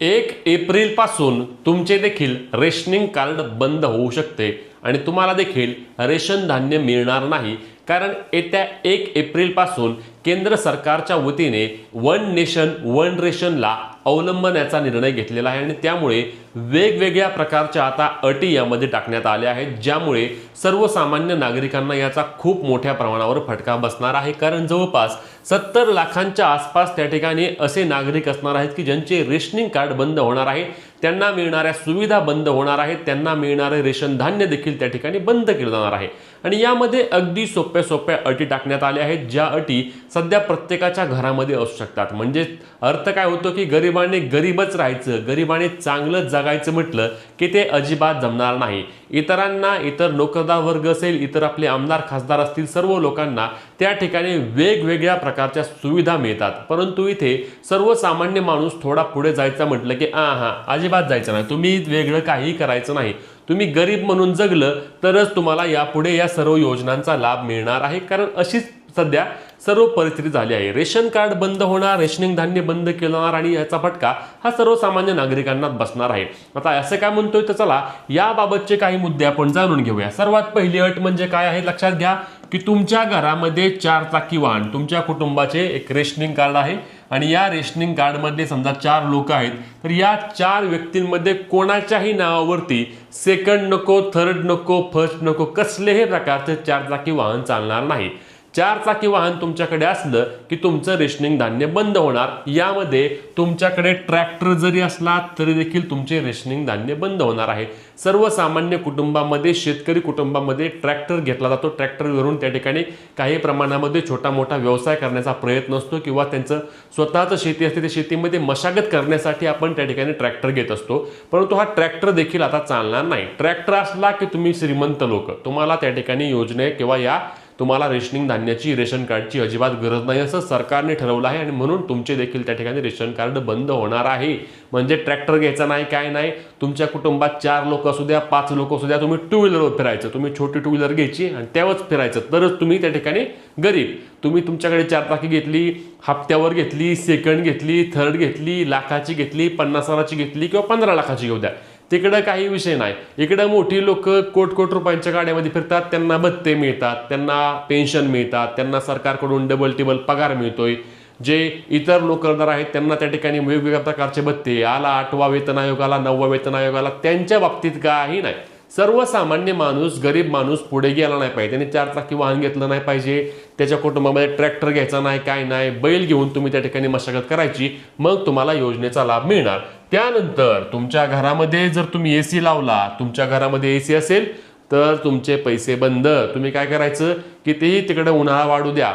1 April पासून तुमचे देखील रेशनिंग कार्ड बंद होऊ शकते आणि तुम्हाला देखील रेशन धान्य मिळणार नाही। कारण येत्या 1 एप्रिल पासून केंद्र सरकारच्या वतीने वन नेशन वन रेशनला अवलंबण्याचा निर्णय घेतलेला आहे आणि त्यामुळे वेगवेगळ्या प्रकारच्या आता अटी यामध्ये टाकण्यात आल्या आहेत, ज्यामुळे सर्वसामान्य नागरिकांना याचा खूप मोठ्या प्रमाणावर फटका बसणार आहे। कारण जवळपास 70 लाखांच्या आसपास त्या ठिकाणी असे नागरिक असणार आहेत की ज्यांचे रेशनिंग कार्ड बंद होणार आहे, त्यांना मिळणाऱ्या सुविधा बंद होणार आहेत, त्यांना मिळणारे रेशन धान्य देखील त्या ठिकाणी बंद केले जाणार आहे। आणि यामध्ये अगदी सोप्या अटी टाकण्यात आल्या आहेत, ज्या अटी सध्या प्रत्येकाच्या घरामध्ये असू शकतात। म्हणजे अर्थ काय होतो की गरिबाने गरीबच राहायचं, गरिबाने चांगलं जगायचं म्हटलं की ते अजिबात जमणार नाही। इतरांना, इतर नोकरदार वर्ग असेल, इतर आपले आमदार खासदार असतील, सर्व लोकांना त्या ठिकाणी वेगवेगळ्या प्रकारच्या सुविधा मिळतात, परंतु इथे सर्वसामान्य माणूस थोडा पुढे जायचा म्हटलं की अजिबात जायचं नाही, तुम्ही वेगळं काही करायचं नाही, तुम्ही गरीब म्हणून जगलं तरच तुम्हाला यापुढे या सर्व योजनांचा लाभ मिळणार आहे। कारण अशीच सध्या सर्व परिस्थिती झाली आहे। रेशन कार्ड बंद होणार, रेशनिंग धान्य बंद केलं जाणार आणि याचा फटका हा सर्वसामान्य नागरिकांना बसणार आहे। आता असं काय म्हणतोय तर चला याबाबतचे काही मुद्दे आपण जाणून घेऊया। सर्वात पहिली अट म्हणजे काय आहे लक्षात घ्या की तुमच्या घरामध्ये 4 चाकी वाहन, तुमच्या कुटुंबाचे एक रेशनिंग कार्ड आहे आणि या रेशनिंग कार्डमध्ये समजा 4 लोक आहेत, तर या 4 व्यक्तींमध्ये कोणाच्याही नावावरती सेकंड नको, थर्ड नको, फर्स्ट नको, कसलेही प्रकारचे 4 चाकी वाहन चालणार नाही। 4 चाकी वाहन तुमच्याकडे असलं की तुमचं रेशनिंग धान्य बंद होणार। यामध्ये तुमच्याकडे ट्रॅक्टर जरी असला तरी देखील तुमचे रेशनिंग धान्य बंद होणार आहे। सर्वसामान्य कुटुंबामध्ये, शेतकरी कुटुंबामध्ये ट्रॅक्टर घेतला जातो, ट्रॅक्टरवरून त्या ठिकाणी काही प्रमाणामध्ये छोटा मोठा व्यवसाय करण्याचा प्रयत्न असतो किंवा त्यांचं स्वतःचं शेती असते, त्या शेतीमध्ये मशागत करण्यासाठी आपण त्या ठिकाणी ट्रॅक्टर घेत असतो, परंतु हा ट्रॅक्टर देखील आता चालणार नाही। ट्रॅक्टर असला की तुम्ही श्रीमंत लोक, तुम्हाला त्या ठिकाणी योजने किंवा या तुम्हाला रेशनिंग धान्याची, रेशन कार्डची अजिबात गरज नाही असं सरकारने ठरवलं आहे आणि म्हणून तुमचे देखील त्या ठिकाणी रेशन कार्ड बंद होणार आहे। म्हणजे ट्रॅक्टर घ्यायचा नाही, काय नाही, तुमच्या कुटुंबात 4 लोक असू द्या, 5 लोक असू द्या, तुम्ही 2 व्हीलरवर फिरायचं, तुम्ही छोटी 2 व्हीलर घ्यायची आणि त्यावरच फिरायचं, तरच तुम्ही त्या ठिकाणी गरीब। तुम्ही तुमच्याकडे 4 चाकी घेतली, हप्त्यावर घेतली, सेकंड घेतली, थर्ड घेतली, लाखाची घेतली, 50,000ची घेतली किंवा 15 लाखाची घेऊ द्या, तिकडं काही विषय नाही। इकडं मोठी लोक कोट रुपयांच्या गाड्यामध्ये फिरतात, त्यांना भत्ते मिळतात, त्यांना पेन्शन मिळतात, त्यांना सरकारकडून डबल टिबल पगार मिळतोय। जे इतर नोकरदार आहेत त्यांना त्या ठिकाणी वेगवेगळ्या प्रकारचे भत्ते, आला 8वा वेतन आयोग आला, 9वा वेतन आयोग आला, त्यांच्या बाबतीत काही नाही। सर्वसामान्य माणूस, गरीब माणूस पुढे गेला नाही पाहिजे, त्यांनी 4 चाकी वाहन घेतलं नाही पाहिजे, त्याच्या कुटुंबामध्ये ट्रॅक्टर घ्यायचा नाही, काय नाही, बैल घेऊन तुम्ही त्या ठिकाणी मशागत करायची, मग तुम्हाला योजनेचा लाभ मिळणार। त्यानंतर तुमच्या घरामध्ये जर तुम्ही एसी लावला, तुमच्या घरामध्ये एसी असेल तर तुमचे पैसे बंद। तुम्ही काय करायचं, कितीही तिकडे उन्हाळा वाढू द्या,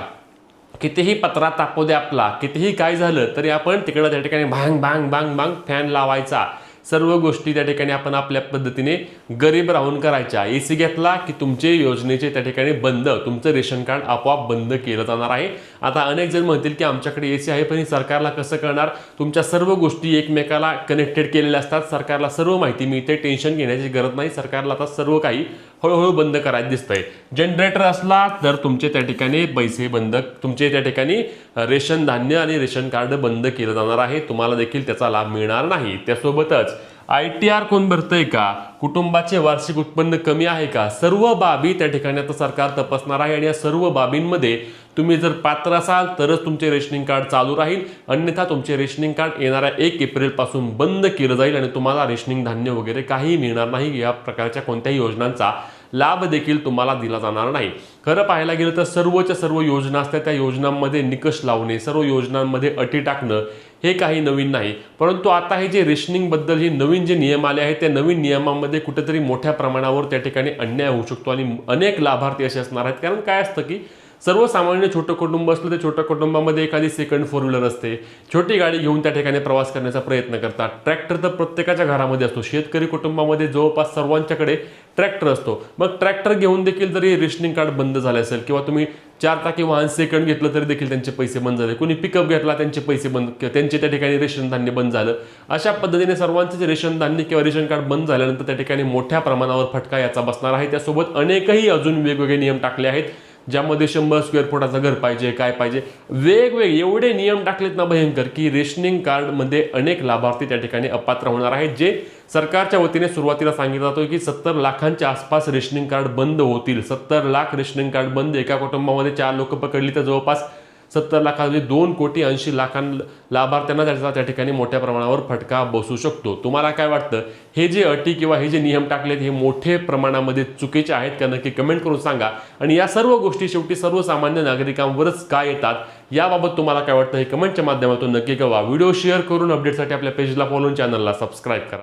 कितीही पत्रा तापू द्या आपला, कितीही काय झालं तरी आपण तिकडे त्या ठिकाणी भांग भांग भांग भांग फॅन लावायचा, सर्व गोष्टी त्या ठिकाणी आपण आपल्या पद्धतीने गरीब राहून करायच्या। एसी घेतला की तुमचे योजनेचे त्या ठिकाणी बंद, तुमचं रेशन कार्ड आपोआप बंद केलं जाणार आहे। आता अनेक जण म्हणतील की आमच्याकडे एसी आहे पण सरकारला कसं कळणार, तुमच्या सर्व गोष्टी एकमेकाला कनेक्टेड केलेल्या असतात, सरकारला सर्व माहिती मिळते, टेन्शन घेण्याची गरज नाही, सरकारला आता सर्व काही हळूहळू बंद करायचं दिसतंय। जनरेटर असला तर तुमचे त्या ठिकाणी पैसे बंद, तुमचे त्या ठिकाणी रेशन धान्य आणि रेशन कार्ड बंद केलं जाणार आहे, तुम्हाला देखील त्याचा लाभ मिळणार नाही। त्यासोबतच ITR कोण भरतंय का, कुटुंबाचे वार्षिक उत्पन्न कमी आहे का, सर्व बाबी त्या ठिकाणी आता सरकार तपासणार आहे आणि या सर्व बाबींमध्ये तुम्ही जर पात्र असाल तरच तुमचे रेशनिंग कार्ड चालू राहील, अन्यथा तुमचे रेशनिंग कार्ड येणाऱ्या 1 एप्रिल पासून बंद केलं जाईल आणि तुम्हाला रेशनिंग धान्य वगैरे काही मिळणार नाही, या प्रकारच्या कोणत्याही योजनांचा लाभ देखील तुम्हाला दिला जाणार नाही। खरं पाहायला गेलं तर सर्वच्या सर्व योजना असतात, त्या योजनांमध्ये निकष लावणे, सर्व योजनांमध्ये अटी टाकणं हे काही नवीन नाही, परंतु आता हे जे रेशनिंग बद्दल हे नवीन जे नियम आले आहेत त्या नवीन नियमांमध्ये कुठेतरी मोठ्या प्रमाणावर त्या ठिकाणी अन्याय होऊ शकतो आणि अनेक लाभार्थी असे असणार आहेत। कारण काय असतं की सर्वसामान्य छोटं कुटुंब असलं, त्या छोट्या कुटुंबामध्ये एखादी सेकंड 4 व्हीलर असते, छोटी गाडी घेऊन त्या ठिकाणी प्रवास करण्याचा प्रयत्न करतात। ट्रॅक्टर तर प्रत्येकाच्या घरामध्ये असतो, शेतकरी कुटुंबामध्ये जवळपास सर्वांच्याकडे ट्रॅक्टर असतो, मग ट्रॅक्टर घेऊन देखील जरी रेशनिंग कार्ड बंद झाले असेल किंवा तुम्ही 4 चाकी वाहन सेकंड घेतलं तरी देखील त्यांचे पैसे बंद झाले, कोणी पिकअप घेतला त्यांचे पैसे बंद, त्यांचे त्या ठिकाणी रेशन धान्य बंद झालं। अशा पद्धतीने सर्वांचे रेशन धान्य किंवा रेशन कार्ड बंद झाल्यानंतर त्या ठिकाणी मोठ्या प्रमाणावर फटका याचा बसणार आहे। त्यासोबत अनेकही अजून वेगवेगळे नियम टाकले आहेत, ज्यामध्ये 100 स्क्वेअर फुटाचं घर पाहिजे, काय पाहिजे, वेगवेगळे एवढे नियम टाकलेत ना भयंकर, की रेशनिंग कार्डमध्ये अनेक लाभार्थी त्या ठिकाणी अपात्र होणार आहेत, जे सरकारच्या वतीने सुरुवातीला सांगितलं जातं की 70 लाखांच्या आसपास रेशनिंग कार्ड बंद होतील. 70 लाख रेशनिंग कार्ड बंद. एका कुटुंबामध्ये 4 लोक पकडली तर जवळपास 70 लाखांमध्ये 2,80,00,000 लाभार्थ्यांना त्याचा त्या ठिकाणी मोठ्या प्रमाणावर फटका बसू शकतो. तुम्हाला काय वाटतं, हे जे अटी किंवा हे जे नियम टाकलेत हे मोठे प्रमाणामध्ये चुकीचे आहेत का? नक्की कमेंट करून सांगा. आणि या सर्व गोष्टी शेवटी सर्वसामान्य नागरिकांवरच का येतात, याबाबत तुम्हाला काय वाटतं हे कमेंटच्या माध्यमातून नक्की कळवा. व्हिडिओ शेअर करून अपडेटसाठी आपल्या पेजला फॉलो, चॅनलला सबस्क्राईब करा.